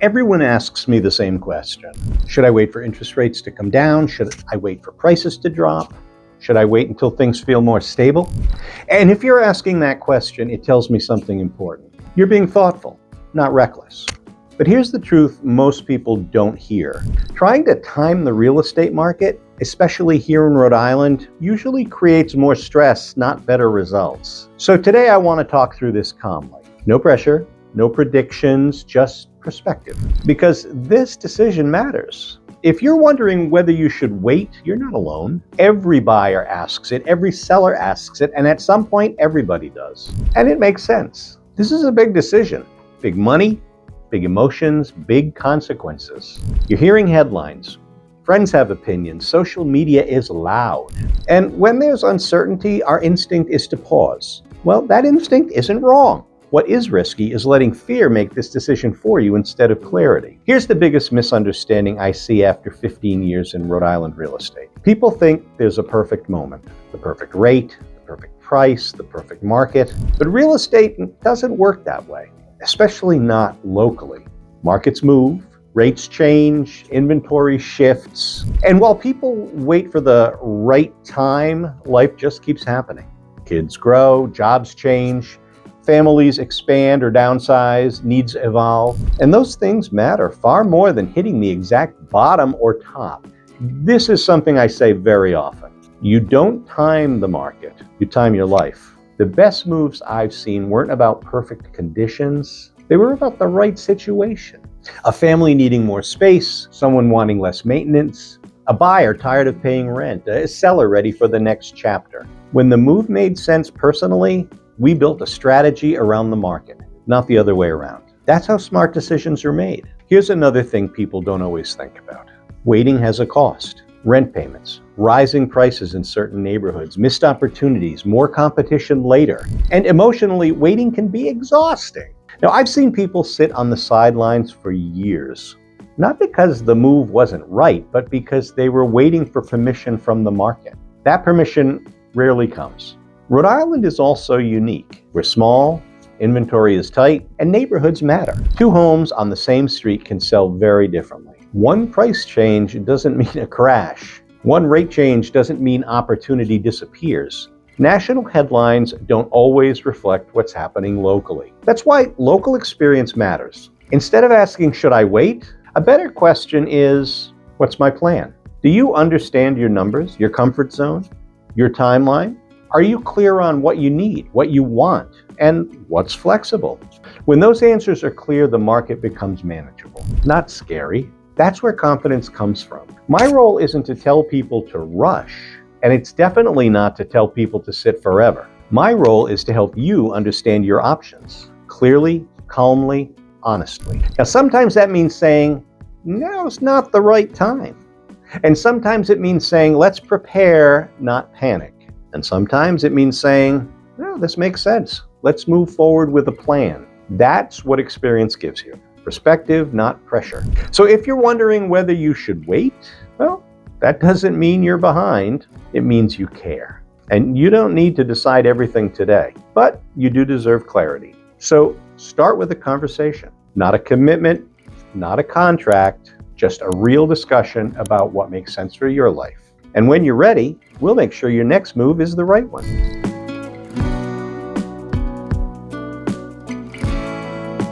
Everyone asks me the same question. Should I wait for interest rates to come down? Should I wait for prices to drop? Should I wait until things feel more stable? And if you're asking that question, it tells me something important. You're being thoughtful, not reckless. But here's the truth most people don't hear. Trying to time the real estate market, especially here in Rhode Island, usually creates more stress, not better results. So today I want to talk through this calmly. No pressure, no predictions, just perspective. Because this decision matters. If you're wondering whether you should wait, you're not alone. Every buyer asks it, every seller asks it, and at some point everybody does. And it makes sense. This is a big decision. Big money, big emotions, big consequences. You're hearing headlines. Friends have opinions. Social media is loud. And when there's uncertainty, our instinct is to pause. Well, that instinct isn't wrong. What is risky is letting fear make this decision for you instead of clarity. Here's the biggest misunderstanding I see after 15 years in Rhode Island real estate. People think there's a perfect moment, the perfect rate, the perfect price, the perfect market. But real estate doesn't work that way, especially not locally. Markets move, rates change, inventory shifts. And while people wait for the right time, life just keeps happening. Kids grow, jobs change, families expand or downsize, needs evolve, and those things matter far more than hitting the exact bottom or top. This is something I say very often. You don't time the market, you time your life. The best moves I've seen weren't about perfect conditions, they were about the right situation. A family needing more space, someone wanting less maintenance, a buyer tired of paying rent, a seller ready for the next chapter. When the move made sense personally, we built a strategy around the market, not the other way around. That's how smart decisions are made. Here's another thing people don't always think about. Waiting has a cost. Rent payments, rising prices in certain neighborhoods, missed opportunities, more competition later. And emotionally, waiting can be exhausting. Now, I've seen people sit on the sidelines for years, not because the move wasn't right, but because they were waiting for permission from the market. That permission rarely comes. Rhode Island is also unique. We're small, inventory is tight, and neighborhoods matter. Two homes on the same street can sell very differently. One price change doesn't mean a crash. One rate change doesn't mean opportunity disappears. National headlines don't always reflect what's happening locally. That's why local experience matters. Instead of asking, should I wait? A better question is, what's my plan? Do you understand your numbers, your comfort zone, your timeline? Are you clear on what you need, what you want, and what's flexible? When those answers are clear, the market becomes manageable, not scary. That's where confidence comes from. My role isn't to tell people to rush, and it's definitely not to tell people to sit forever. My role is to help you understand your options clearly, calmly, honestly. Now, sometimes that means saying, now's not the right time. And sometimes it means saying, let's prepare, not panic. And sometimes it means saying, no, this makes sense. Let's move forward with a plan. That's what experience gives you. Perspective, not pressure. So if you're wondering whether you should wait, well, that doesn't mean you're behind. It means you care. And you don't need to decide everything today, but you do deserve clarity. So start with a conversation, not a commitment, not a contract, just a real discussion about what makes sense for your life. And when you're ready, we'll make sure your next move is the right one.